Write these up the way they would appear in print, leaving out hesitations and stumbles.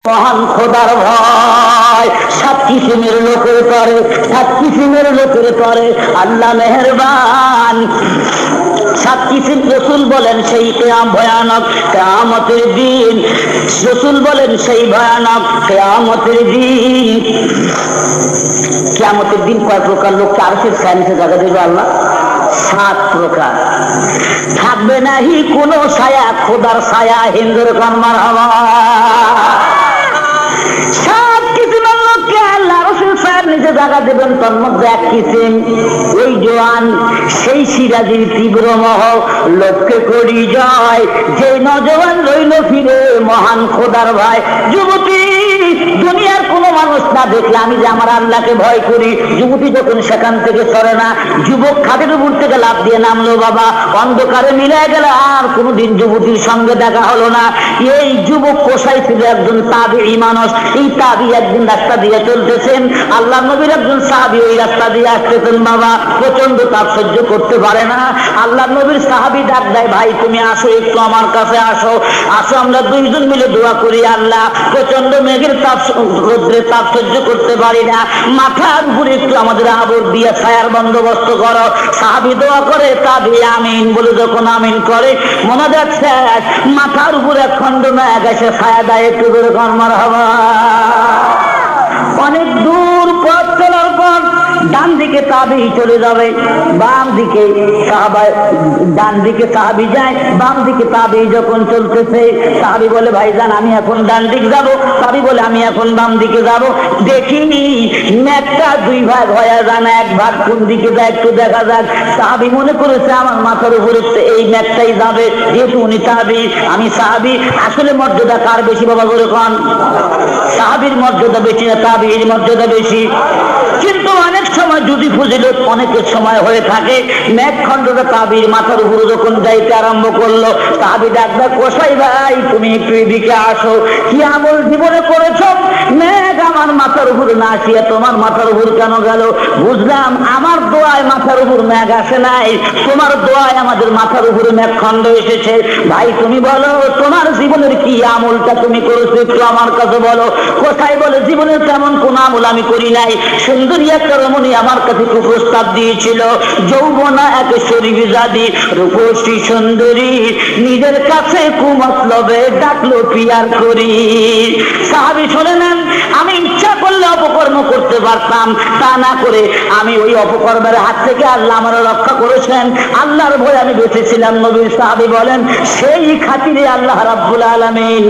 মহান খোদার ভয় সাত কিসিমের লোকের করে, সাত কিসিমের লোকের করে আল্লাহ মেহেরবান। সাত কিসিম রসুল বলেন সেই কিয়াম ভয়ানক, কিয়ামতের দিন রসুল বলেন সেই ভয়ানক কিয়ামতের দিন। কিয়ামতের দিন কয় প্রকার লোককে আরশের ছায়ার নিচে জায়গা দেবে আল্লাহ? 7 প্রকার। থাকবে নাহি কোনো ছায়া, খোদার ছায়া। হিন্দুর কান মারহাবা। নিজে জায়গা দেবেন, তার মধ্যে এক কিসিম ওই জোয়ান সেই সিরাজির তীব্র মোহ লোককে করি জয়, যে নজওয়ান রইল ফিরে মহান খোদার ভাই। যুবতী দুনিয়ার কোন মানুষ না দেখলে আমি যে আমার আল্লাহকে ভয় করি, যুবতী যখন সেখান থেকে সরে না, যুবক খাটের উপর থেকে লাফ দিয়ে নামলো, বাবা অন্ধকারে মিলে গেল, আর কোনদিন যুবতীর সঙ্গে দেখা হলো না। এই যুবক কোষাই ছিল একজন তাবিঈ মানুষ। এই তাবিঈ একদিন রাস্তা দিয়ে চলতেছেন, আল্লাহ নবীর একজন সাহাবী ওই রাস্তা দিয়ে আসতেছেন। বাবা প্রচন্ড তাপ সহ্য করতে পারে না, আল্লাহ নবীর সাহাবী ডাক দেয়, ভাই তুমি আসো, একটু আমার কাছে আসো, আসো আমরা দুইজন মিলে দোয়া করি। আল্লাহ প্রচন্ড মেঘের তাপ, রৌদ্রের তাপ সহ্য করতে পারি না, মাথার উপরে একটু আমাদের আবর দিয়ে ছায়ার বন্দোবস্ত করো। সাহাবী দোয়া করে, তাবিঈ আমিন বলে যখন আমিন করে, মনে যাচ্ছে মাথার উপরে খন্ড মেঘ এসে ছায়া দেয়। একটু করে কর্মার হবা। অনেক দূর পথ চলার পর ডান দিকে তাবিঈ চলে যাবে, বাম দিকে সাহাবা, ডান দিকে সাহাবী যায়, বাম দিকে তাবিঈ যখন চলতেছে, সাহাবী বলে ভাইজান আমি এখন ডান দিক যাব, তাবিঈ বলে আমি এখন বাম দিকে যাব। দেখি মেঘটা 2 ভাগ হয়ে যায় না, 1 ভাগ কোন দিকে যায় একটু দেখা যাক। সাহাবী মনে করেছে আমার মাথার উপরে এই মেঘটাই যাবে, যেহেতু উনি তাবিঈ আমি সাহাবী। আসলে মর্যাদা কার বেশি বাবা বলে কোন? সাহাবীর মর্যাদা বেশি না তাবিঈর মর্যাদা বেশি? কিন্তু অনেক সময় যদি ফজিলত অনেকের সময় হয়ে থাকে, মেঘখণ্ডটা তাবিঈর মাথার উপরে যখন যাইতে আরম্ভ করলো, তাবিঈ ডাকবে, কোষাই ভাই তুমি একটু এদিকে আসো, কি আমল জীবনে করেছো? মেঘ আমার মাথার উপরে না আসিয়া তোমার মাথার উপর কেন গেল? বুঝলাম আমার দোয়ায় মাথার উপর মেঘ আসে নাই, তোমার দোয়ায় আমাদের মাথার উপরে মেঘখণ্ড এসেছে। ভাই তুমি বলো তোমার জীবনের কি আমলটা তুমি করেছো, একটু আমার কাছে বলো। কোথায় বলে জীবনের তেমন কোন আমল আমি করি নাই। সুন্দরী একটা রমণী আমার কাছে প্রস্তাব দিয়েছিল, যৌবনা এক শরীর জাদি রূপসী সুন্দরী, নিজের কাছে কুমতলবে ডাকলো পিয়ার করি। সাহাবী শুনে নেন, আমি ইচ্ছা করলে অপকর্ম করতে পারতাম, তা না করে আমি ওই অপকর্মের হাত থেকে আল্লাহ আমার রক্ষা করেছেন, আল্লাহর ভয়ে আমি বেঁচেছিলাম। নবীর সাহাবী বলেন, সেই খাতিরে আল্লাহ রাব্বুল আলামিন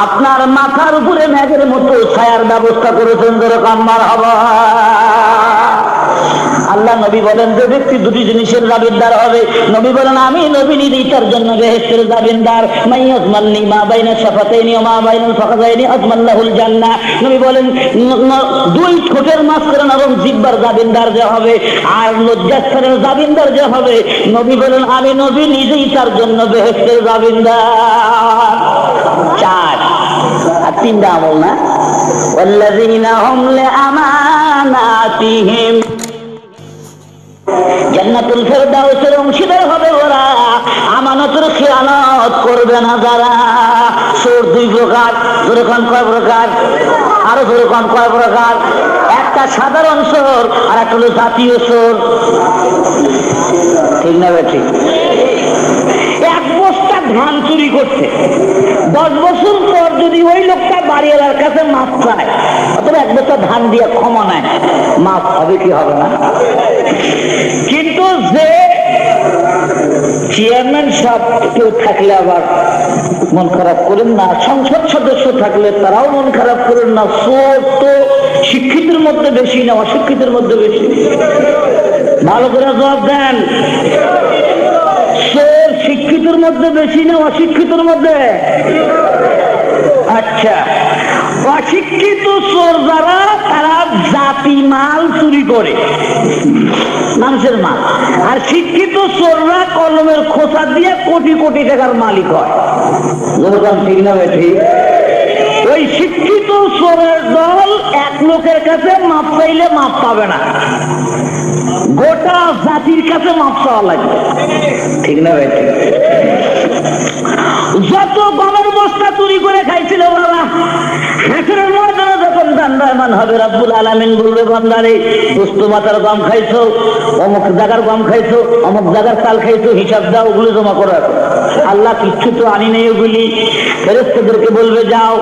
আপনার মাথার উপরে মেঘের মতো ছায়ার ব্যবস্থা করেছেন। যেরকম মারহাবা। আল্লাহ নবী বলেন, যে ব্যক্তি 2টি জিনিসের জামিনদার হবে, নবী বলেন আমি নবী নিজেই তার জন্য বেহেশতের জামিনদার। মাইয়াজমাননি মা বাইনা শাফাতাইনি ওয়া মা বাইনাল ফাখযাইনি আজমাল্লাহুল জান্নাহ। নবী বলেন 2 ঠোঁটের মাঝখানে নরম জিহ্বার জামিনদার যে হবে, আর লজ্জাস্থানের জামিনদার যে হবে, নবী বলেন আমি নবী নিজেই তার জন্য বেহেশতের জামিনদার। 4 আর 3টা আমল না। ওয়াল্লাযীনা হুম লিআমানাতিহিম জান্নাতুল ফেরদাউসের অংশীদার হবে ওরা, আমানতের খেয়ানত করবে না যারা। চোর 2 প্রকার। যেরকম কয় প্রকার? আরো যেরকম কয় প্রকার? একটা সাধারণ চোর আর একটা হলো জাতীয় চোর। ঠিক না ঠিক? 1 বস্তা ধান চুরি করছে, 10 বছর পর যদি ওই লোকটা বাড়িওয়ালার কাছে মাপ চায়, অথবা 1 বস্তা ধান দিয়ে ক্ষমা নেয়, মাপ হবে কি হবে না? কিন্তু যে চেয়ারম্যান সাহেব কেউ থাকলে আবার মন খারাপ করেন না, সংসদ সদস্য থাকলে তারাও মন খারাপ করেন না। চোর তো শিক্ষিতের মধ্যে বেশি না অশিক্ষিতের মধ্যে বেশি? ভালো করে জবাব দেন। চোর শিক্ষিতের মধ্যে বেশি না অশিক্ষিতের মধ্যে? আচ্ছা, অশিক্ষিত চোর যারা, তারা জাতি মাল চুরি করে, মানুষের মাল। আর শিক্ষিত চোররা কলমের খোসা দিয়ে কোটি কোটি টাকার মালিক হয়। ঠিক না ঠিক? ওই শিক্ষিত চোরের দল 1 লোকের কাছে মাপ চাইলে মাপ পাবে না, গোটা জাতির কাছে মাপ চাওয়া লাগবে। ঠিক না ভাই? যত গমের বস্তা চুরি করে খাইছিল বাবা, হাসরের ময়দানে যখন দণ্ডায়মান হবে রব্বুল আলামিন বলবে বান্দারে দোস্ত মাথার গম খাইছো, অমুক জায়গার গম খাইছো, অমুক জায়গার চাল খাইছো, হিসাব দাও, ওগুলো জমা করো। আল্লাহ কিচ্ছু তো আনি নেই ওগুলি। ফেরেশতাদেরকে বলবে যাও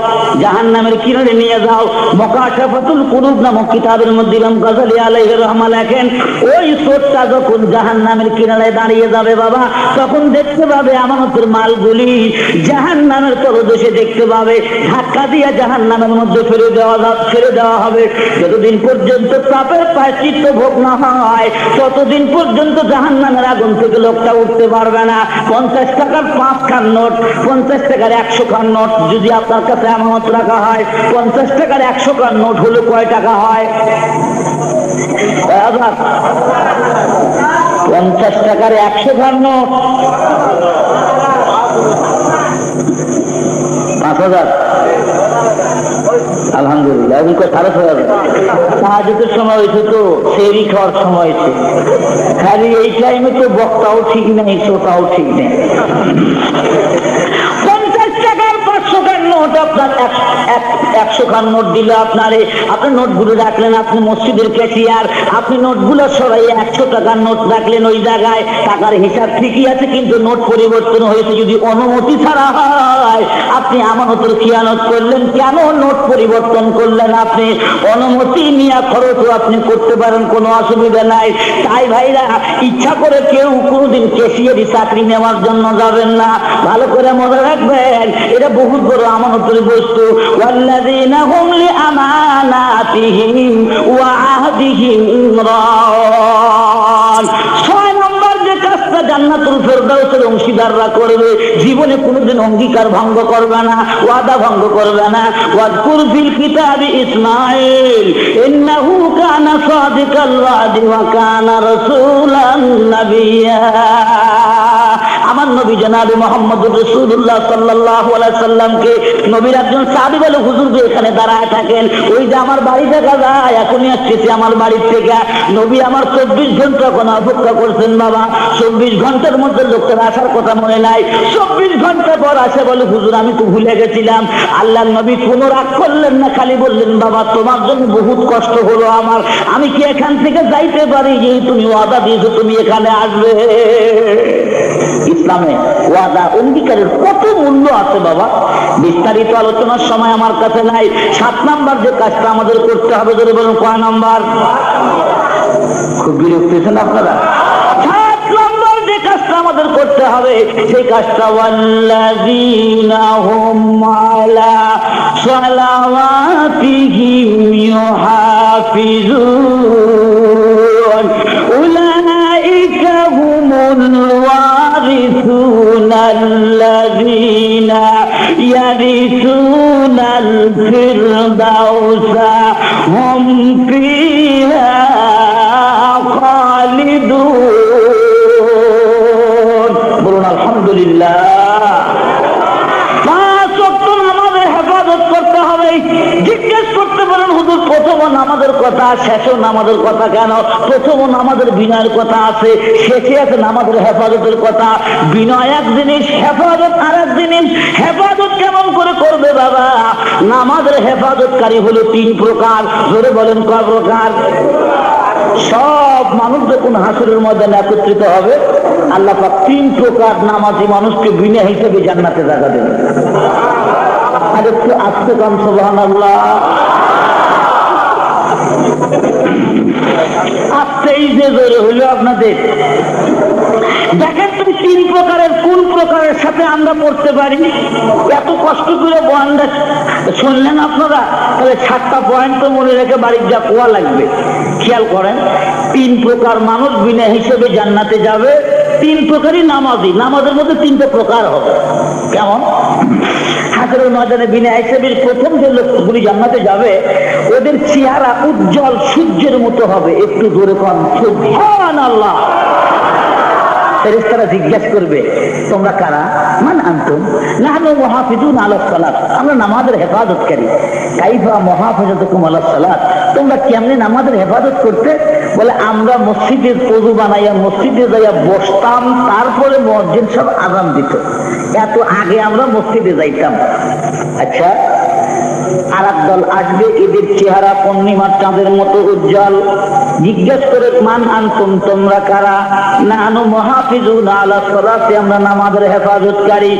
জাহান্নামের কিনারে নিয়ে যাও। মুকাশাফাতুল কুলুব নামক কিতাবের মধ্যে ইমাম গাযালী আলাইহির রহমা লেখেন, ওই চোরটা যখন জাহান্নামের কিনারে দাঁড়িয়ে যাবে বাবা, তখন দেখতে পাবে আমানতের মালগুলি জাহান্নামের তলদেশে দেখতে পাবে, ধাক্কা দিয়ে জাহান্নামের মধ্যে ফেলে দেওয়া হবে। যতদিন পর্যন্ত পাপের প্রায়শ্চিত্ত ভোগ না হয় ততদিন পর্যন্ত জাহান্নামের আগুন থেকে লোকটা উঠতে পারবে না। 50 টাকার 5 খান নোট, 50 টাকার 100 খান নোট যদি আপনার কাছে আমানত রাখা হয়, 50 টাকার 100 খান নোট হলে কয় টাকা হয়? 50 টাকার 100 খান নোট 5000। আলহামদুলিল্লাহ, এখন সাড়ে 6000। সাহায্যের সময় হয়েছে তো, সেরি খাওয়ার সময় হয়েছে, খালি এই টাইমে তো বক্তাও ঠিক নেই, শ্রোতাও ঠিক নেই। 50 টাকার 500 খান নোট আপনার 100 খান নোট দিলে আপনারে, আপনি নোটগুলো রাখলেন, আপনি মসজিদের ক্যাশিয়ার, আপনি নোটগুলো সরাই 100 টাকার নোট রাখলেন ওই জায়গায়, টাকার হিসাব ঠিকই আছে, কিন্তু নোট পরিবর্তন হয়েছে। যদি অনুমতি ছাড়া হয় আপনি আমানতের খিয়ানত করলেন, কেন নোট পরিবর্তন করলেন? আপনি অনুমতি নিয়ে খরচও আপনি করতে পারেন, কোনো অসুবিধা নাই। তাই ভাইরা, ইচ্ছা করে কেউ কোনোদিন ক্যাশিয়ারি চাকরি নেওয়ার জন্য যাবেন না। ভালো করে মনে রাখবেন, এটা বহুত বড় আমানতের বস্তু। ওয়াল্লাযীনা হুম লিআমানাতিহিম ওয়া আহদিহিম রাউন। 6 নম্বর যে কাজটা জান্নাতুল ফেরদাউসের অংশীদাররা করবে, জীবনে কোনোদিন অঙ্গীকার ভঙ্গ করবে না, ওয়াদা ভঙ্গ করবে না। ওয়াজকুর ফিল কিতাবি ইসমাঈল ইন্নাহু কানা সাদিকাল ওয়াদি ওয়া কানা রাসূলান নাবিয়্যা। আমার নবী জনাবে মুহাম্মদুর রাসূলুল্লাহ সাল্লাল্লাহু আলাইহি সাল্লামকে নবীর একজন সাহাবী বলে, হুজুর যে এখানে দাঁড়ায় থাকেন, ওই যে আমার বাড়ি দেখা যায়, এখনই আসতেছি আমার বাড়ির থেকে। নবী আমার 24 ঘন্টা কোনো অপেক্ষা করছেন বাবা। 24 ঘন্টার মধ্যে লোকটার আসার কথা মনে নাই, 24 ঘন্টা পর আসে বলে, হুজুর আমি তো ভুলে গেছিলাম। আল্লাহর নবী কোনো রাগ করলেন না, খালি বললেন, বাবা তোমার জন্য বহুত কষ্ট হলো আমার, আমি কি এখান থেকে যাইতে পারি? যে তুমি ওয়াদা দিয়েছো তুমি এখানে আসবে। ইসলামে ওয়াদা অঙ্গীকারের কত মূল্য আছে বাবা, বিস্তারিত আলোচনার সময় আমার কাছে নাই। 7 নাম্বার যে কাজটা আমাদের করতে হবে, ধরে বলুন কয় নাম্বার? খুব বিরক্ত হয়েছেন আপনারা। 7 নাম্বার যে কাজটা আমাদের করতে হবে, সেই কাজটা ওয়াল্লাযীনা হুম আলা সালাওয়াতিহিম ইউহাফিজুন উলাইকা হুমুল ওয়ারিসুন আল্লাযীনা ইয়ারিসুনাল ফিরদাউসা হুম ফিহা খালিদুন। বলুন আলহামদুলিল্লাহ। 5 ওয়াক্ত নামাজের হেফাজত করতে হবে। জিজ্ঞেস করতে পারেন, হুজুর প্রথম নামাজের কথা, শেষ নামাজের কথা কেন? প্রথম নামাজের বিনয়ের কথা আছে, শেষে আছে নামাজের হেফাজতের কথা। বিনয় এক জিনিস, হেফাজত আর এক জিনিস। হেফাজত কেমন করে করবে বাবা? নামাজের হেফাজতকারী হলো 3 প্রকার। ধরে বলেন কয় প্রকার? সব মানুষ যখন হাসরের ময়দানে একত্রিত হবে, আল্লাহ পাক 3 প্রকার নামাজি মানুষকে বিনা হিসেবে জান্নাতে জায়গা দেবে। আর একটু আস্তে কাম সুবহানাল্লাহ। আস্তেই যে জোরে হইল আপনাদের। দেখেন তুমি 3 প্রকারের কোন প্রকারের সাথে আমরা পড়তে পারি? এত কষ্ট করে বয়ানটা শুনলেন আপনারা, তাহলে 7টা পয়েন্ট তো মনে রেখে বাড়ির যা কোয়া লাগবে। খেয়াল করেন, 3 প্রকার মানুষ বিনা হিসেবে জান্নাতে যাবে। 3 প্রকারই নামাজি। নামাজের মধ্যে 3টা প্রকার হবে। কেমন? হাসরের ময়দানে বিনা হিসেবে প্রথম যে লোকগুলি জান্নাতে যাবে, ওদের চেহারা উজ্জ্বল সূর্যের মতো হবে। একটু জোরে কোন সুবহানাল্লাহ। ফেরেশতারা জিজ্ঞাসা করবে, তোমরা কারা? মান আনতুম? নাহনু মুহাফিজুন আলাস সালাত। আমরা নামাজের হেফাজতকারী। কাইফা মুহাফাজাতুকুম আলাস সালাত? তোমরা কেমনে নামাজের হেফাজত করতে? বলে আমরা মসজিদে পদু বানাইয়া মসজিদে যাইয়া বসতাম, তারপরে মুয়াজ্জিন সাহেব আযান দিত। এত আগে আমরা মসজিদে যাইতাম। আচ্ছা, আর একদল আসবে, এদের চেহারা পূর্ণিমার চাঁদের মতো উজ্জ্বল। জিজ্ঞেস করে, মান আনতুম, তোমরা কারা? নানু মুহাফিজুনা আলা সালাতি, আমরা নামাজের হেফাজতকারী।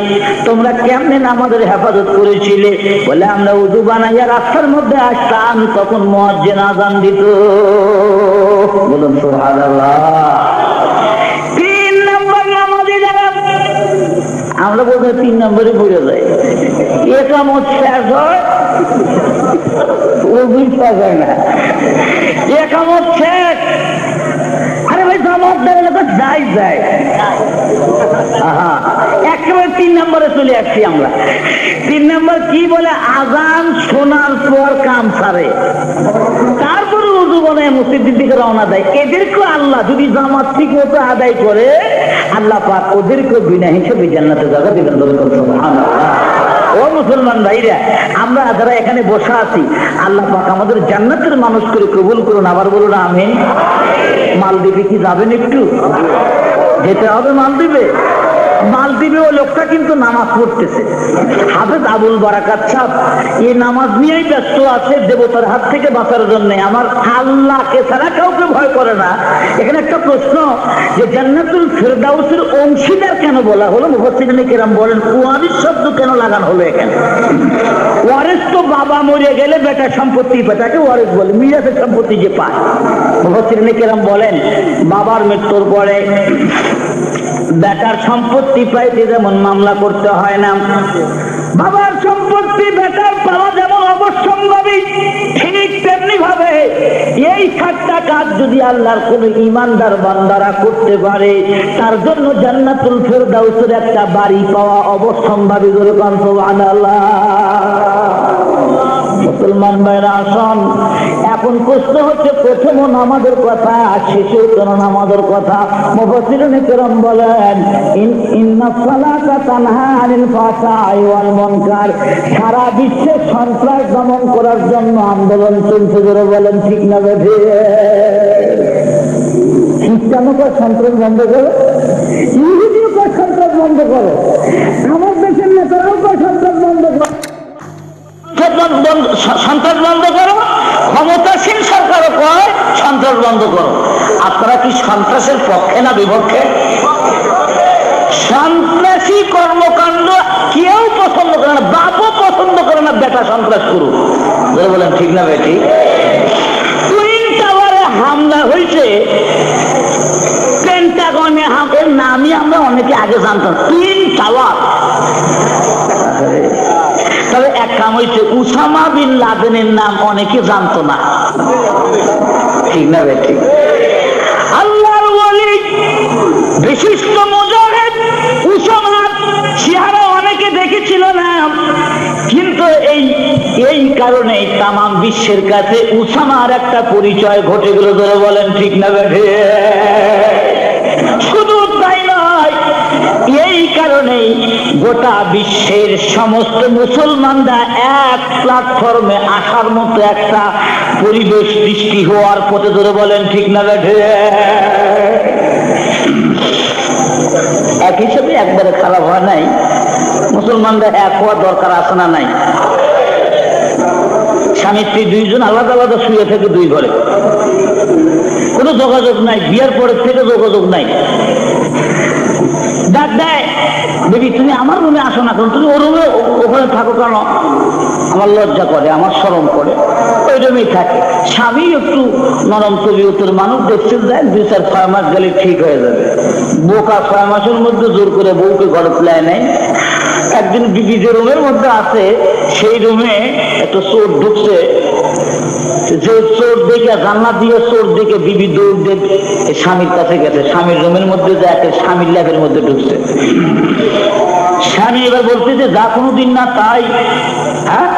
তোমরা কেমনে নামাজের হেফাজত করেছিলে? বলে আমরা উযু বানাইয়া রাস্তার মধ্যে আসতাম, তখন মুয়াজ্জিন আযান দিত। বলুন সুবহানাল্লাহ। 3 নম্বর নামাজি যারা, আমরা বলতে 3 নম্বরে পড়ে যাই। একামত শেষ হয়, ও বুঝতে পারে না একামত শেষ। আরে ভাই জামাত দেয় তো যাই যায়। একেবারে 3 নম্বরে চলে আসছি আমরা। 3 নম্বর কি বলে? আযান শোনার পর কাম সারে, তারপরে উযু বানায় মসজিদের দিকে রওনা দেয়। এদেরকে আল্লাহ যদি জামাত ঠিক মতো আদায় করে, আল্লাহ পাক ওদেরকে বিনা হিসেবে জান্নাতে জায়গা দিবেন। সুবহানাল্লাহ। ও মুসলমান ভাইরা, আমরা যারা এখানে বসে আছি, আল্লাহ পাক আমাদের জান্নাতের মানুষ করে কবুল করুন। আবার বলুন আমিন। মালদ্বীপে কি যাবেন? একটু যেতে হবে মালদ্বীপে। মালদ্বীপে ওই লোকটা কিন্তু নামাজ পড়তেছে, হাফেজ আবুল বারাকাত সাহেব। এই নামাজ নিয়েই ব্যস্ত আছে দেবতার হাত থেকে বাঁচার জন্য। আমার আল্লাহকে ছাড়া কাউকে ভয় করে না। এখানে একটা প্রশ্ন, যে জান্নাতুল ফেরদাউসের অংশীদার কেন বলা হলো? মুফাসসিরিনে কেরাম বলেন, ওয়ারিস শব্দ কেন লাগানো হলো এখানে? ওয়ারিস তো বাবা মরে গেলে বেটা সম্পত্তি পায়, তাকে ওয়ারিস বলে, মিরাসের সম্পত্তি যে পায়। মুফাসসিরিনে কেরাম বলেন, বাবার মৃত্যুর পরে বেটার সম্পত্তি পাইতে যেমন মামলা করতে হয় না, বাবার সম্পত্তি বেটার পাওয়া যেমন অবশ্যম্ভাবী, ঠিক তেমনি ভাবে এই 7টা কাজ যদি আল্লাহর কোন ঈমানদার বান্দারা করতে পারে, তার জন্য জান্নাতুল ফেরদাউসের একটা বাড়ি পাওয়া অবশ্যম্ভাবী। বলে সুবহানাল্লাহ। মুসলমান ভাইরা আসুন, এখন প্রশ্ন হচ্ছে, প্রথম নামাজের কথা, শেষে কোন নামাজের কথা? মুফাসসিরিনে কেরাম বলেন, ইন্নাস সালাতা তানহা আনিল ফাহশাই ওয়াল মুনকার। সারা বিশ্বে সন্ত্রাস দমন করার জন্য আন্দোলন চলছে। জোরে বলেন ঠিক না বেঠে? খ্রিস্টানও কয় সন্ত্রাস বন্ধ করো, ইহুদিও কয় সন্ত্রাস বন্ধ করো, আমার দেশের নেতারাও কয় সন্ত্রাস বন্ধ করো, সন্ত্রাস বন্ধ করো। ক্ষমতাসীন সরকারও কয় সন্ত্রাস বন্ধ করো। আপনারা কি সন্ত্রাসের পক্ষে না বিপক্ষে? সন্ত্রাসী কর্মকাণ্ড কেউ পছন্দ করে না, বাপও পছন্দ করে না বেটা সন্ত্রাস করুক। বলেন ঠিক না বেটি? টুইন টাওয়ারে হামলা হয়েছে, পেন্টাগনে এর নামই আমরা অনেকে আগে জানতাম, টুইন টাওয়ার। তবে এক কাম হয়েছে, উসামা বিন লাদেনের নাম অনেকে জানতো না। ঠিক না বেটি? আল্লাহর ওয়ালি, বিশিষ্ট মুজাহিদ উসামার চেহারা অনেকে দেখেছিল না, কিন্তু এই কারণে তাম বিশ্বের কাছে উসামার একটা পরিচয় ঘটে গেল। ধরে বলেন ঠিক না বেঠে? শুধু তাই নয়, এই কারণেই গোটা বিশ্বের সমস্ত মুসলমানরা এক প্ল্যাটফর্মে আসার মতো একটা পরিবেশ সৃষ্টি হওয়ার পথে। ধরে বলেন ঠিক না বেঠে? এক হিসেবে একবারে খারাপ হয় নাই, মুসলমানরা এক হওয়ার দরকার আছে না নাই? স্বামী স্ত্রী 2 জন আলাদা আলাদা শুয়ে থেকে 2 ঘরে, কোনো যোগাযোগ নাই, বিয়ের পরের থেকে যোগাযোগ নাই। ডাক দেয়, বেবি তুমি আমার রুমে আসো না, কারণ তুমি ওর রুমে ওখানে থাকো কেন? আমার লজ্জা করে, আমার শরম করে, ওই রুমেই থাকে। স্বামী একটু নরম তবিয়তের মানুষ, দেখতে যায় 2-4-6 মাস গেলে ঠিক হয়ে যাবে। বোকা 6 মাসের মধ্যে জোর করে বউকে ঘরে ফেলায় নেয়। একদিন বিবি যে রুমের মধ্যে আছে, সেই রুমে একটা চোর ঢুকছে। যে চোর দেখে, জানলা দিয়ে চোর দেখে বিবি দৌড় দিয়ে স্বামীর কাছে গেছে। স্বামীর রুমের মধ্যে যায়, স্বামীর ল্যাবের মধ্যে ঢুকছে। স্বামী এবার বলছে যে, যা কোনোদিন না তাই, হ্যাঁ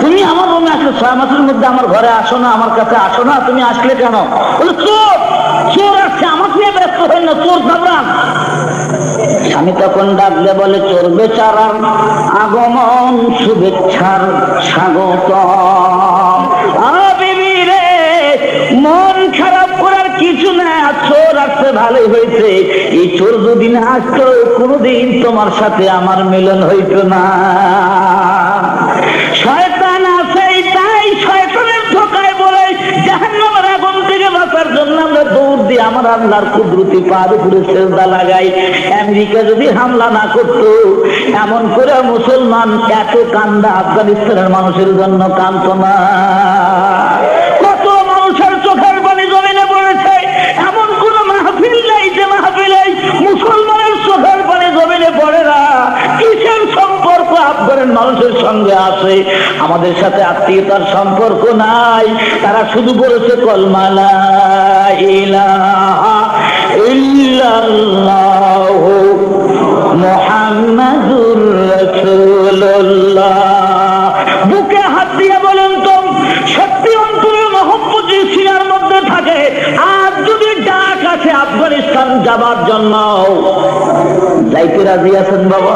তুমি আমার রুমে আসলে 6 মাসের মধ্যে আমার ঘরে আসো না, আমার কাছে আসো না, তুমি আসলে কেন? বলে চোর, চোর আসছে, আমার নিয়ে ব্যস্ত হয় না, চোর ঘাবড়ান। স্বামী তখন ডাকলে বলে, চোর বেচারার আগমন শুভেচ্ছার স্বাগত। বিবি রে, মন খারাপ করার কিছু বলেছে, এই চোর যদি না আসতো কোনোদিন তোমার সাথে আমার মিলন হইতো না। শয়তান আছে, তাই শয়তানের ধোঁকায় বলে জাহান্নামের আগুন থেকে বাঁচার জন্য আমরা দৌড় দিয়ে আমার আল্লাহর কুদরতি পার উপরে সেজদা লাগাই। আমেরিকা যদি হামলা না করতো, এমন করে মুসলমান এত কান্দা আফগানিস্তানের মানুষের জন্য কাঁদতো না। কত মানুষের চোখের পানি জমিনে পড়েছে, এমন কোন মাহফিল নেই যে মাহফিলে মুসলমানের চোখের পানি জমিনে পড়ে না। কিসের সম্পর্ক আফগানের মানুষের সঙ্গে আছে? আমাদের সাথে আত্মীয়তার সম্পর্ক নাই। তারা শুধু বলেছে কলমা লা ইলাহা ইল্লাল্লাহু মুহাম্মাদুর রাসূলুল্লাহ। বুকে হাত দিয়ে বলেন তো, সত্যি অন্তরের মহব্বত যদি সিনার মধ্যে থাকে, আর যদি ডাক আছে আফগানিস্তান যাবার জন্য, যাইতে রাজি আছেন বাবা?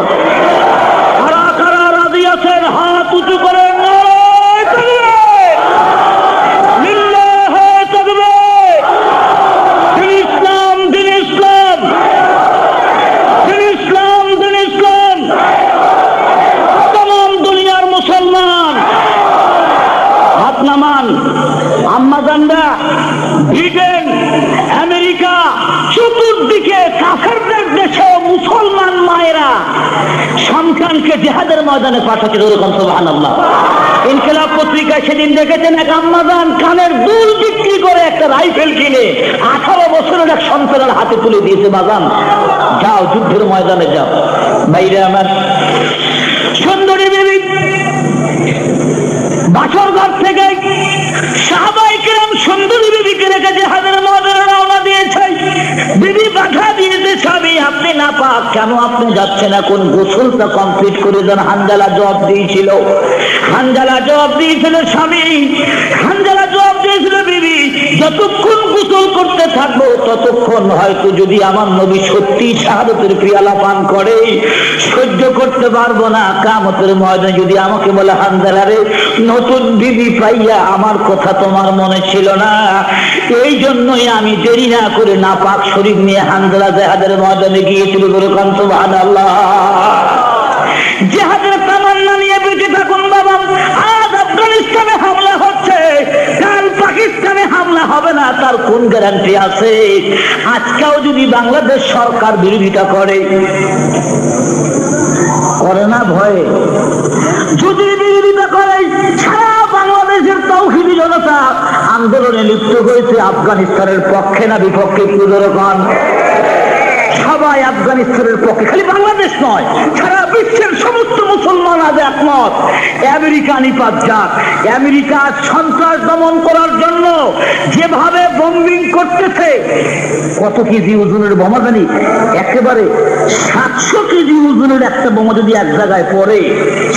কারা কারা রাজি আছেন? হাত উঁচু করেন। আম্মাজানরা, ব্রিটেন, আমেরিকা, চতুর্দিকে কাফেরদের দেশে মুসলমান মায়েরা সন্তানকে জিহাদের ময়দানে পাঠাতে, ওরকম সুবহানাল্লাহ। ইনকিলাব পত্রিকায় সেদিন দেখেছেন এক আম্মাজান কানের দুল বিক্রি করে একটা রাইফেল কিনে 18 বছরের এক সন্তানের হাতে তুলে দিয়েছে। বাজান, যাও যুদ্ধের ময়দানে যাও। বাইরে আমার সুন্দরী বিবি বাসর ঘর থেকে সাহাবায়ে কেরাম সুন্দরী বিবিকে রেখে জিহাদের ময়দানে রওনা দিয়েছে। বিবি বাধা দিয়েছে, স্বামী আপনি নাপাক, কেন আপনি যাচ্ছেন? এখন গোসলটা কমপ্লিট করে দেন। হানজালা জবাব দিয়েছিল, স্বামী হানজালা জবাব দিয়েছিল, বিবি যতক্ষণ গোসল করতে থাকবো ততক্ষণ হয়তো যদি আমার নবী সত্যি শাহাদাতের পিয়ালা পান করে সহ্য করতে পারবো না। কিয়ামতের ময়দানে যদি আমাকে বলে, হানজালা রে, নতুন বিবি পাইয়া আমার কথা তোমার মনে ছিল না, এই জন্যই আমি দেরি না করে নাপাক শরীর নিয়ে হানজালা জিহাদের ময়দানে গিয়েছিল। বলুন সুবহানাল্লাহ। জিহাদের তামান্না নিয়ে বেঁচে থাকুন বাবা। আজ আফগানিস্তানে হামলা হচ্ছে, কাল পাকিস্তানে হামলা হবে না, তার কোন গ্যারান্টি আছে? আজকেও যদি বাংলাদেশ সরকার বিরোধিতা করে না ভয়ে, যদি বিরোধিতা করে, সারা বাংলাদেশের তাওহীদি জনতা আন্দোলনে লিপ্ত হয়েছে আফগানিস্তানের পক্ষে না বিপক্ষে? পুরোরকম সবাই আফগানিস্তানের পক্ষে, খালি বাংলাদেশ নয়, সারা বিশ্বের সমস্ত মুসলমান আজ একমত। আমেরিকা নিপাত যাক। আমেরিকা সন্ত্রাস দমন করার জন্য যেভাবে বম্বিং করতেছে, কত কেজি ওজনের বোমা জানি? একেবারে 700 কেজি ওজনের একটা বোমা যদি এক জায়গায় পড়ে,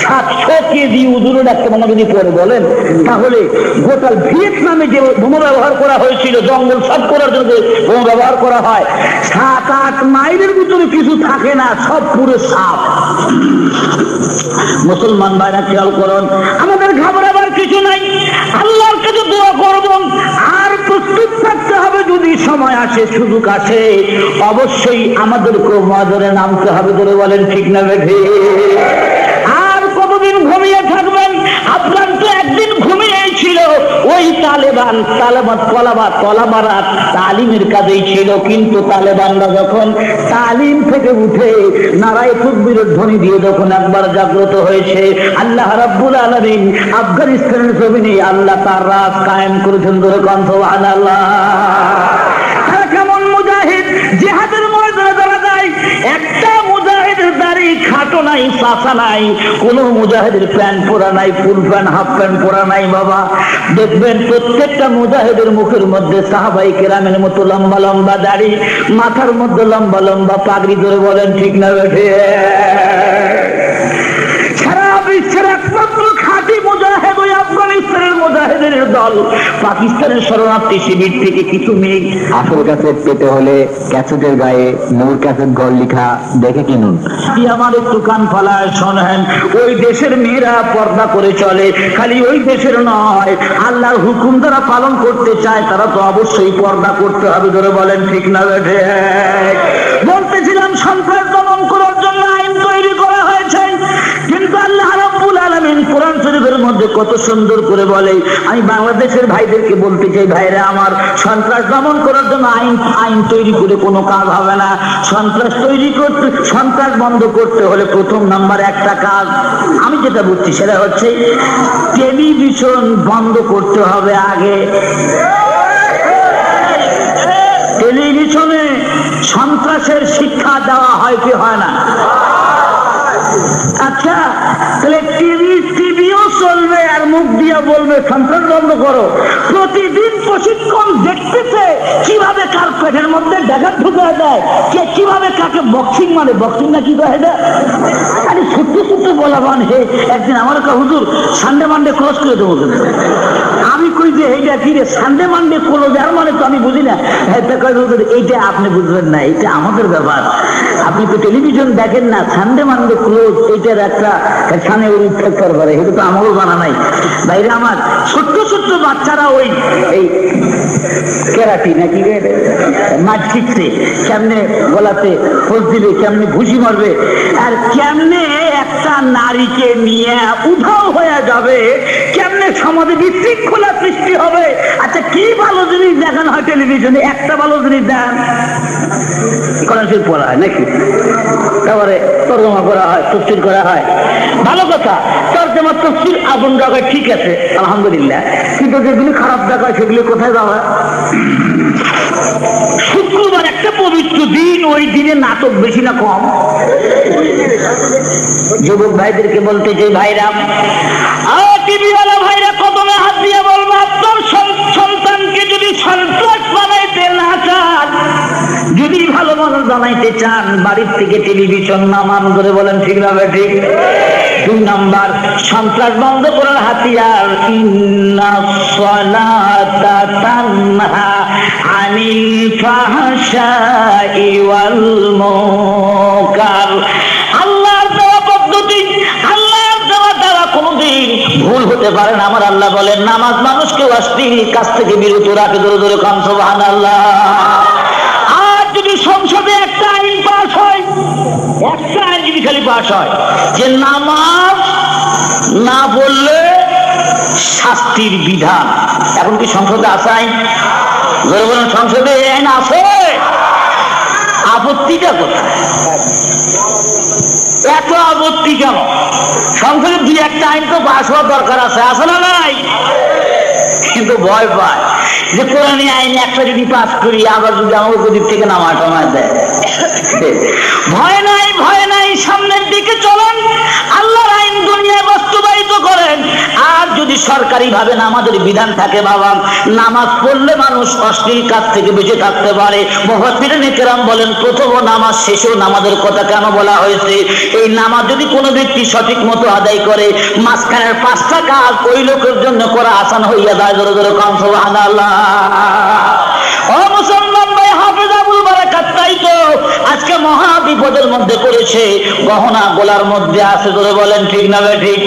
700 কেজি ওজনের একটা বোমা যদি পড়ে, বলেন তাহলে গোটা ভিয়েতনামে যে বোমা ব্যবহার করা হয়েছিল জঙ্গল সাফ করার জন্য যে বোমা ব্যবহার করা হয়, 7-8 মাইলের ভিতরে কিছু থাকে না, সব পুরো সাপ। মুসলমান ভাইরা খেয়াল করুন, আমাদের ঘাবড়াবার কিছু নাই। আল্লাহর কাছে দোয়া করব, আর প্রস্তুত থাকতে হবে যদি সময় আসে, সুযোগ আসে, অবশ্যই আমাদেরকে ময়দানে নামতে হবে। ধরে বলেন ঠিক না বেঠে? আর কতদিন ঘুমিয়ে থাকবেন? আফগান তো একদিন ঘুমিয়েই ছিল। ওই তালেবানরা তালিমের কাজেই ছিল, কিন্তু তালেবানরা যখন তালিম থেকে উঠে নারায়ে তাকবীরের ধ্বনি দিয়ে যখন একবার জাগ্রত হয়েছে, আল্লাহ রাব্বুল আলামিন আফগানিস্তানের জমিনে আল্লাহ তার রাজ কায়েম করেছেন। ধরে কোন সুবহানাল্লাহ। তারা কেমন মুজাহিদ, জিহাদের ময়দানে যারা যায়, একটা মুজাহিদের দাড়ি খাটো নাই, চাচা নাই, কোন মুজাহিদের প্যান্ট পরা নাই, ফুল প্যান্ট হাফ প্যান্ট পরা নাই। বাবা দেখবেন প্রত্যেকটা মুজাহিদের মুখের মধ্যে সাহাবায়ে কেরামের মতো লম্বা লম্বা দাড়ি, মাথার মধ্যে লম্বা লম্বা পাগড়ি। ধরে বলেন ঠিক না বেঠে? সারা বিশ্বের একমাত্র খাঁটি মুজাহিদ ওই আফগানিস্তানের মুজাহিদের পাকিস্তানের দল, পাকিস্তানের শরণার্থী শিবির থেকে কিছু মেয়ে। আসল ক্যাসেট পেতে হলে ক্যাসেটের গায়ে নূর ক্যাসেট ঘর লেখা দেখে কিনুন। আমার একটু কান ফালায় শোনেন, ওই দেশের মেয়েরা পর্দা করে চলে, খালি ওই দেশের নয়, আল্লাহর হুকুম যারা পালন করতে চায় তারা তো অবশ্যই পর্দা করতে হবে। ধরে বলেন ঠিক না বেঠে? বলতেছিলাম সন্ত্রাস দমন করার জন্য আইন তৈরি করা হয়েছে, কিন্তু আল্লাহ রাব্বুল আলামিন কোরআন শরীফের মধ্যে কত সুন্দর করে বলে। আমি বাংলাদেশের ভাইদেরকে বলতে চাই, ভাইরা আমার, সন্ত্রাস দমন করার জন্য আইন তৈরি করে কোনো কাজ হবে না। সন্ত্রাস বন্ধ করতে হলে প্রথম নাম্বার একটা কাজ আমি যেটা বুঝছি সেটা হচ্ছে টেলিভিশন বন্ধ করতে হবে আগে। টেলিভিশনে সন্ত্রাসের শিক্ষা দেওয়া হয় কি হয় না? আচ্ছা, তাহলে টিভিও চলবে আর মুখ দিয়ে বলবে সন্ত্রাস বন্ধ করো। প্রতিদিন প্রশিক্ষণ দেখতেছে কিভাবে কার পেটের মধ্যে ডাকাত ঢুকে দেয়, কে কিভাবে কাকে বক্সিং মানে, বক্সিং না কি কয় এটা, আরে ছোট্ট ছোট্ট বলা মানে। একদিন আমার কাছে হুজুর সানডে মানডে ক্রস করে দেবো। আমি কই যে এইটা কি রে, সানডে মানডে ক্লোজ, আর মানে তো আমি বুঝি না। এইটা আপনি বুঝবেন না, এটা আমাদের ব্যাপার। আপনি তো টেলিভিশন দেখেন না, সানডে মানডে ক্লোজ এইটার একটা সামনে উৎফেক্টর করে, এটা তো আমারও জানা নাই। বাইরে আমার ছোট্ট ছোট্ট বাচ্চারা ওই এই কেরাটি নাকি মাছ শিখছে, কেমনে গলাতে খোঁজ দিবে, কেমনে ঘুষি মারবে, আর কেমনে একটা নারীকে নিয়ে উধাও হয়ে যাবে, কেমনে সমাজে বিশৃঙ্খলা সৃষ্টি হবে। আচ্ছা, কি ভালো জিনিস দেখানো হয় টেলিভিশনে? একটা ভালো জিনিস দেখান, কোরআন শরীফ পড়া হয় নাকি, তারপরে তর্জমা করা হয়, তাফসীর করা হয়, ভালো কথা। তর্জমা তাফসীর আপন জায়গায় ঠিক আছে, আলহামদুলিল্লাহ, কিন্তু যেগুলি খারাপ দেখায় সেগুলি কোথায় যাওয়া? শুক্রবার একটা পবিত্র দিন, ওই দিনে নাটক বেশি না কম? যুবক ভাইদেরকে বলতে চাই, ভাইরা, টিভিওয়ালা ভাইরা কদমে হাত দিয়ে বলবো, আপনার সন্তানকে যদি সন্ত্রাস বানাইতে না চান, যদি ভালো মানুষ বানাইতে চান, বাড়ির থেকে টেলিভিশন নামান। করে বলেন ঠিক না ঠিক? দুই নাম্বার, সন্ত্রাস বন্ধ করার হাতিয়ার, ইন্নাস সালাতা তানহা আনিল ফাহশাই ওয়াল মুনকার। আল্লাহর দেওয়া পদ্ধতি, আল্লাহর দেওয়া দ্বারা কোনদিন ভুল হতে পারে না। আমার আল্লাহ বলেন, নামাজ মানুষকে অশ্লীল কাজ থেকে বিরত রাখে। ধরে ধরে কান সুবহানাল্লাহ। আর যদি সংসদে একটা আইন পাস হয়, একটা আইন যদি খালি পাস হয় যে নামাজ না বললে শাস্তির বিধান, এখন কি সংসদে আছে আইন? ধরে বলেন, সংসদে আইন আছে? আপত্তিটা কোথায়? এত আপত্তি কেন? সংসদে দুই একটা আইন তো পাস হওয়ার দরকার আছে, আছে না নাই? কিন্তু ভয় পায় যে কোরআনী আইন একটা যদি পাস করি, আবার যদি আমার দিক থেকে নামা টামায় দেয়। ভয় নাই, ভয় নাই, সামনের দিকে চলেন, আল্লাহর আইন দুনিয়ায় বাস্তবায়িত করেন। আর যদি সরকারি ভাবে নামাজের বিধান থাকে, বাবা, নামাজ পড়লে মানুষ অশ্লীল কাজ থেকে বেঁচে থাকতে পারে। মুফাসসিরিনে কেরাম বলেন, প্রথম নামাজ শেষেও নামাজের কথা কেন বলা হয়েছে? এই নামাজ যদি কোনো ব্যক্তি সঠিক মতো আদায় করে, মাঝখানের পাঁচটা কাজ ওই লোকের জন্য করা আসান হইয়া যায়। জোরে জোরে কান সুবহানাল্লাহ। ও মুসলমান ভাই, হাফেজ আবুল বারাকাত তাই তো আজকে মহা বিপদের মধ্যে পড়েছে, গহনা গোলার মধ্যে আছে। ধরে বলেন ঠিক না ঠিক?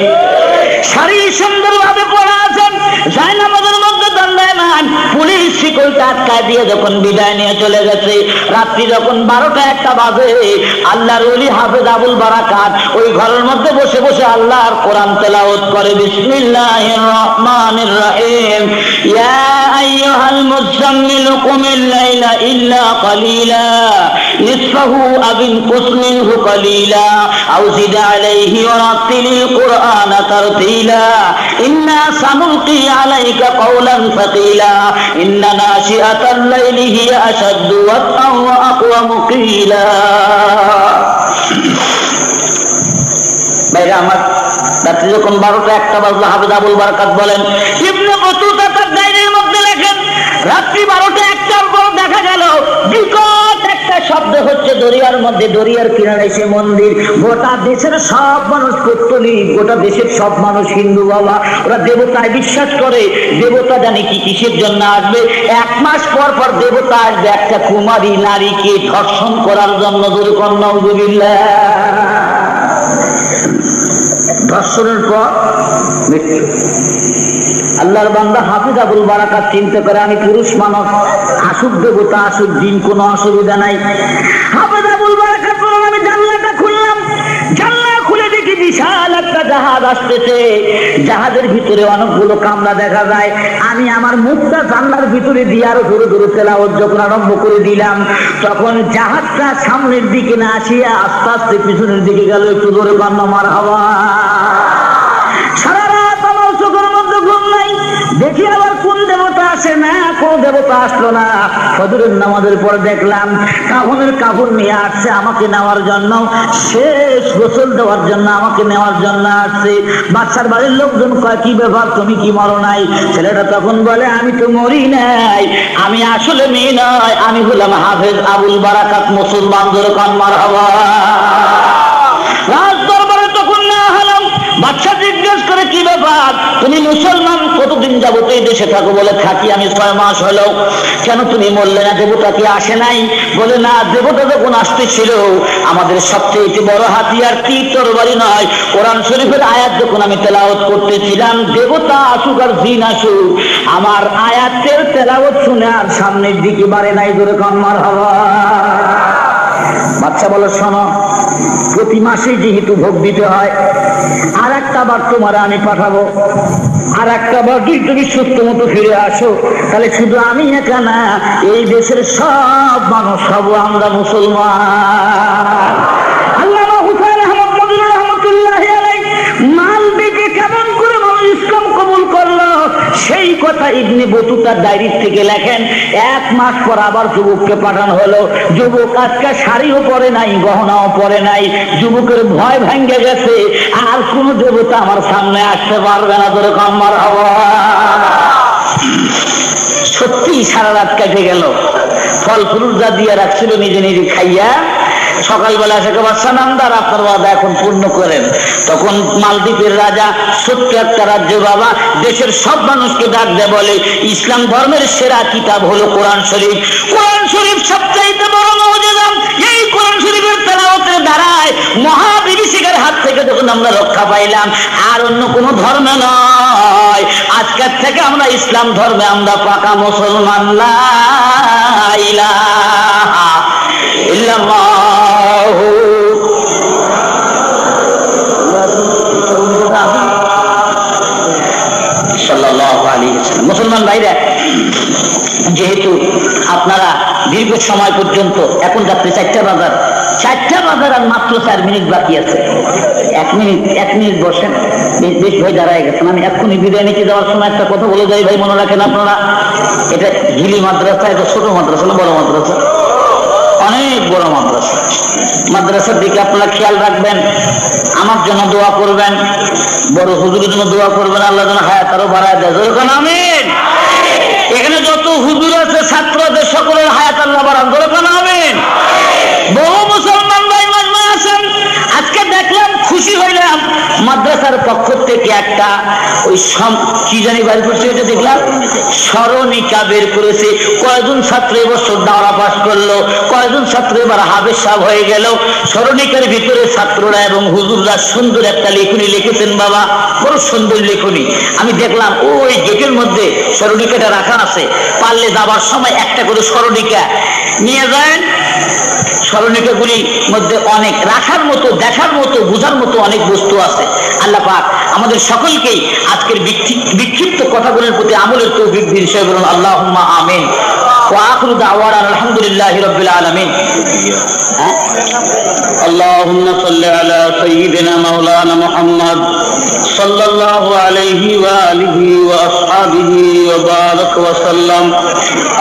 শাড়ি সুন্দরভাবে পরা আছেন, জায়নামাজের মধ্যে দণ্ডায়মান, পুলিশ শিকলটা আটকায় দিয়ে যখন বিদায় নিয়ে চলে গেছে, রাত্রি যখন 12টা-1টা বাজে, আল্লাহর ওলি হাফেজ আবুল বারাকাত ওই ঘরের মধ্যে বসে বসে আল্লাহর কোরআন তেলাওয়াত করে। বিসমিল্লাহির রহমানির রহিম। ইয়া আইয়ুহাল মুযাম্মিলু কুমিল লাইলা ইল্লা কালিলা নিসফাহু আও ইনকুস মিনহু কালিলা আও জিদ আলাইহি ওয়া রাত্তিলিল কুরআনা তারতিলা ইন্না সানুলকি আলাইকা কাওলান ফাকিলা ইন্না নাশিআতাল লাইলি হিয়া আশাদ্দু ওয়াতআন ওয়া আকওয়ামু কিলা। ভাইরা আমার, রাত্রি যখন 12টা-1টা বাজলো, হাফেজ আবুল বারাকাত বলেন, ইবনে বতুতা তার ডায়েরির মধ্যে লেখেন, রাত্রি 12টা-1টার পর দেখা গেল বিকট একটা শব্দ হচ্ছে দরিয়ার মধ্যে, দরিয়ার কিনারে সে মন্দির। গোটা দেশের সব মানুষ কত্তলিক, গোটা দেশের সব মানুষ হিন্দু বাবা, ওরা দেবতায় বিশ্বাস করে। দেবতা জানে কি কিসের জন্য আসবে, 1 মাস পর পর দেবতা আসবে একটা কুমারী নারীকে ধর্ষণ করার জন্য। ধর্ষণের পর মৃত্যু। আল্লাহর বান্দা হাফিজ আবুল বারাকাত চিন্তা করে, আমি পুরুষ মানুষ, আসুক দেবতা আসুক দিন, কোনো অসুবিধা নাই। হাফিজ আবুল বারাকাত বলেন, আমি জানলাটা খুললাম, জানলা খুলে দেখি বিশাল একটা জাহাজ আসতেছে। জাহাজের ভিতরে অনেকগুলো কামরা দেখা যায়। আমি আমার মুখটা জানলার ভিতরে দিয়ে আরো ধরে ধরে তেলাওয়াত যখন আরম্ভ করে দিলাম, তখন জাহাজটা সামনের দিকে না আসিয়া আস্তে আস্তে পিছনের দিকে গেল। একটু ধরে কান্না মারহাবা। সারা রাত আমার চোখের মধ্যে ঘুম নাই। দেখি আবার কোন দেবতা আসে না, কোন দেবতা আসলো না। ফজরের নামাজের পর দেখলাম কাফনের কাপড় নিয়ে আসছে আমাকে নেওয়ার জন্য, শেষ গোসল দেওয়ার জন্য আমাকে নেওয়ার জন্য আসছে। বাচ্চার বাড়ির লোকজন কয়, কি ব্যাপার, তুমি কি মরো নাই? ছেলেটা তখন বলে, আমি তো মরি নাই, আমি আসলে মেয়ে নয়, আমি হলাম হাফেজ আবুল বারাকাত মুসলমান। ধরে কান মারহাবা। রাজ দরবারে তখন না হলাম। বাচ্চা জিজ্ঞেস করে, কি ব্যাপার, তুমি মুসলমান, কতদিন যাবত এই দেশে থাকো? বলে, থাকি আমি 6 মাস হলো। কেন তুমি বললে না দেবতা কি আসে নাই? বলে, না, দেবতা যখন আসতেছিল আমাদের সবচেয়ে বড় হাতিয়ার তীর তরবারি নয়, কোরআন শরীফের আয়াত যখন আমি তেলাওয়াত করতেছিলাম, দেবতা আসুক আর জিন আসুক, আমার আয়াতের তেলাওয়াত শুনে আর সামনের দিকে বাড়ে নাই। ধরে কান মারহাবা। বাচ্চা বলো, শোনো, প্রতি মাসে যেহেতু ভোগ দিতে হয়, আর একটা বার তোমার আমি পাঠাবো, আর একটা বার যদি তুমি সুস্থ মতো ফিরে আসো, তাহলে শুধু আমি একা না, এই দেশের সব মানুষ সব আমরা মুসলমান। আল্লামা হুসাইন আহমদ মদনী রহমতুল্লাহি আলাইহি মালদ্বীপে কেমন করে মানুষ ইসলাম কবুল করলো, সেই কথা ইবনে বতুতার ডায়েরি থেকে লেখেন। 1 মাস পর আবার যুবককে পাঠানো হলো। যুবক আজকে শাড়িও পরে নাই, গহনাও পরে নাই। যুবকের ভয় ভেঙে গেছে, আর কোন দেবতা আমার সামনে আসতে পারবে না। ধরে কান মারহাবা। সত্যি সারা রাত কেটে গেল। ফল ফুল যা দিয়ে রাখছিল নিজে নিজে খাইয়া, সকালবেলা থেকে বাচ্চা নামদার, আপনার ওয়াদা এখন পূর্ণ করেন। তখন মালদ্বীপের রাজা, ছোট্ট একটা রাজ্য বাবা, দেশের সব মানুষকে ডাক দেয়, বলে, ইসলাম ধর্মের সেরা কিতাব হলো কোরআন শরীফ। কোরআন শরীফ সবচাইতে বড় মুজিজা। এই কোরআন শরীফের তেলাওয়াতের দ্বারায় মহাবিভীষিকার হাত থেকে যখন আমরা রক্ষা পাইলাম, আর অন্য কোনো ধর্ম নয়, আজকের থেকে আমরা ইসলাম ধর্মে আমরা পাকা মুসলমান। লা ইলাহা ইল্লাল্লাহ। মুসলমান ভাইরা, যেহেতু আপনারা দীর্ঘ সময় পর্যন্ত, এখন রাত্রে 4টা বাজার আর মাত্র 4 মিনিট বাকি আছে। 1 মিনিট বসেন, বেশ ভাই দাঁড়ায় গেছেন। আমি এক্ষুনি বিদায় নিতে যাওয়ার সময় একটা কথা বলে যাই ভাই, মনে রাখেন আপনারা। এটা হিলি মাদ্রাসা, এটা ছোট মাদ্রাসা না বড় মাদ্রাসা? অনেক বড় মাদ্রাসা। মাদ্রাসার দিকে আপনারা খেয়াল রাখবেন, আমার জন্য দোয়া করবেন, বড় হুজুরের জন্য দোয়া করবেন, আল্লাহ যেন হায়াত আরো বাড়ায় দেয়। যেরকম আমিন। এখানে যত হুজুর আছে, ছাত্রদের সকলের হায়াত আল্লাহ বাড়ান। যেরকম আমিন। বহু মুসলমান ভাই মাজমা আছেন, আজকে দেখলাম, খুশি হইলাম, মাদ্রাসার পক্ষ থেকে একটা ওই কি জানি বাইর করছে, এটা দেখলাম স্মরণিকা বের করেছে। কয়জন ছাত্র এবছর দাওরা পাস করলো, কয়জন ছাত্র এবার হাফেজ সাহেব হয়ে গেল। স্মরণিকার ভিতরে ছাত্ররা এবং হুজুররা সুন্দর একটা লেখনী লিখেছেন বাবা, বড় সুন্দর লেখনী। আমি দেখলাম ওই গেটের মধ্যে স্মরণিকাটা রাখা আছে, পারলে যাবার সময় একটা করে স্মরণিকা নিয়ে যায়। স্মরণিকাগুলির মধ্যে অনেক রাখার মতো, দেখার মতো, বোঝার মতো অনেক বস্তু আছে। আল্লাহ পাক আমাদের সকলকেই আজকের বিক্ষিপ্ত কথাগুলোর প্রতি আমলের তৌফিক দিন। সে বলুন আল্লাহুম্মা আমিন। ওয়া আখিরু দাওয়ানা আলহামদুলিল্লাহি রাব্বিল আলামিন। আল্লাহুম্মা সাল্লি আলা সাইয়্যিদিনা মাওলানা মুহাম্মদ সাল্লাল্লাহু আলাইহি ওয়া আলিহি ওয়া আসহাবিহি ওয়া বারাক ওয়া সাল্লাম।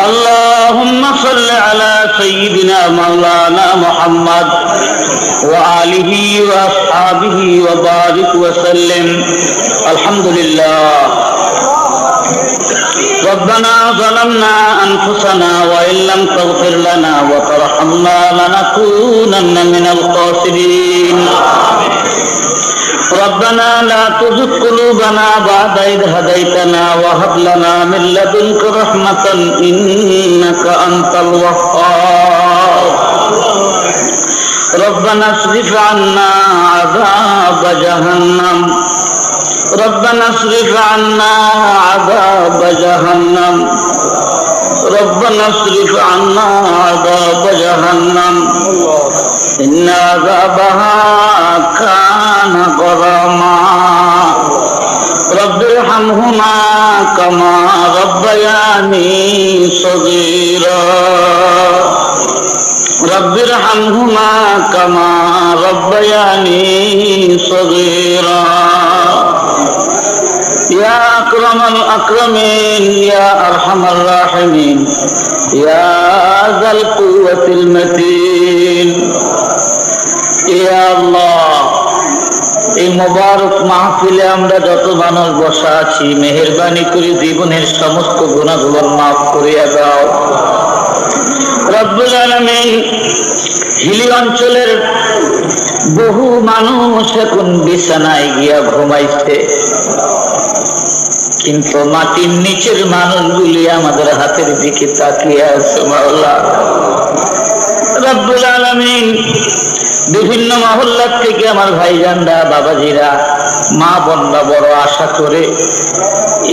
আল্লাহুম্মা সাল্লি আলা সাইয়্যিদিনা মাওলানা মুহাম্মদ ওয়া আলিহি ওয়া আসহাবিহি ওয়া বারিক ওয়া সাল্লাম। আলহামদুলিল্লাহ। ربنا ظلمنا أنفسنا وإن لم تغفر لنا وترحمنا لنكونن من الخاسرين ربنا لا تزغ قلوبنا بعد إذ هديتنا وهب لنا من لدنك رحمة إنك أنت الوهاب ربنا اصرف عنا عذاب جهنم ربنا اصرف عنا عذاب جهنم ربنا اصرف عنا عذاب جهنم إن عذابها كان غراما رب ارحمهما كما ربياني صغيرا رب ارحمهما كما ربياني صغيرا يا أكرم الأكرمين يا أرحم الراحمين يا ذا القوة المتين يا الله এই মোবারক মাহফিলে আমরা যত মানুষ বসা আছি মেহেরবানি করে জীবনের সমস্ত গুনাহগুলো মাফ করিয়া দাও রব্বুল আলামিন। হিলি অঞ্চলের বহু মানুষ এখন বিছানায় গিয়া ঘুমাইছে, কিন্তু মাটির নিচের মানুষগুলি আমাদের হাতের দিকে তাকিয়ে আছে মাওলা রব্বুল আলামিন। বিভিন্ন মহল্লার থেকে আমার ভাইজানরা বাবাজিরা মা বোনরা বড় আশা করে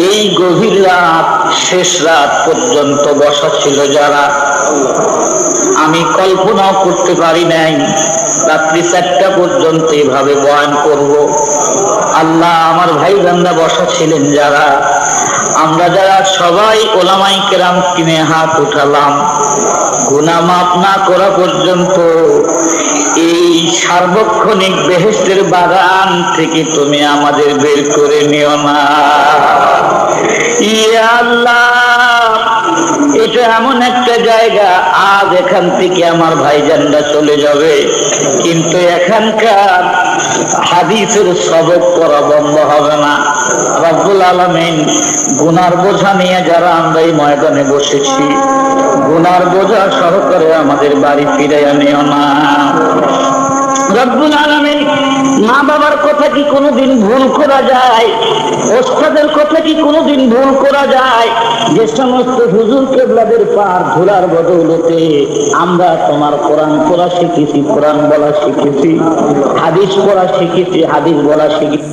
এই গভীর রাত শেষ রাত পর্যন্ত বসা ছিল যারা, আমি কল্পনাও করতে পারি নাই রাত্রি 4টা পর্যন্ত এভাবে বয়ান করব। আল্লাহ আমার ভাইজানরা বসা ছিলেন যারা, আমরা যারা সবাই ওলামায়ে কেরাম কিনে হাত উঠালাম, গুনাহ মাফ না করা পর্যন্ত এই সার্বক্ষণিক বেহেশতের বাগান থেকে তুমি আমাদের বের করে নিও না ইয়া আল্লাহ। এটা এমন একটা জায়গা, আজ এখান থেকে আমার ভাইজানরা চলে যাবে, কিন্তু এখানকার হাদিসের সবক পড়া বন্ধ হবে না রব্বুল আলামিন। গুনার বোঝা নিয়ে যারা আমরা এই ময়দানে বসেছি, গুনার বোঝা সহকারে আমাদের বাড়ি ফিরাইয়া নিও না রব্বুল আলামিন। মা বাবার কথা কি কোনোদিন ভুল করা যায়? ওস্তাদের কথা কি কোনোদিন ভুল করা যায়? যে সমস্ত হুজুর কেবলাদের পার ধুলার বদৌলতে আমরা তোমার কোরআন পড়া শিখেছি, কোরআন বলা শিখেছি, হাদিস পড়া শিখেছি, হাদিস বলা শিখেছি।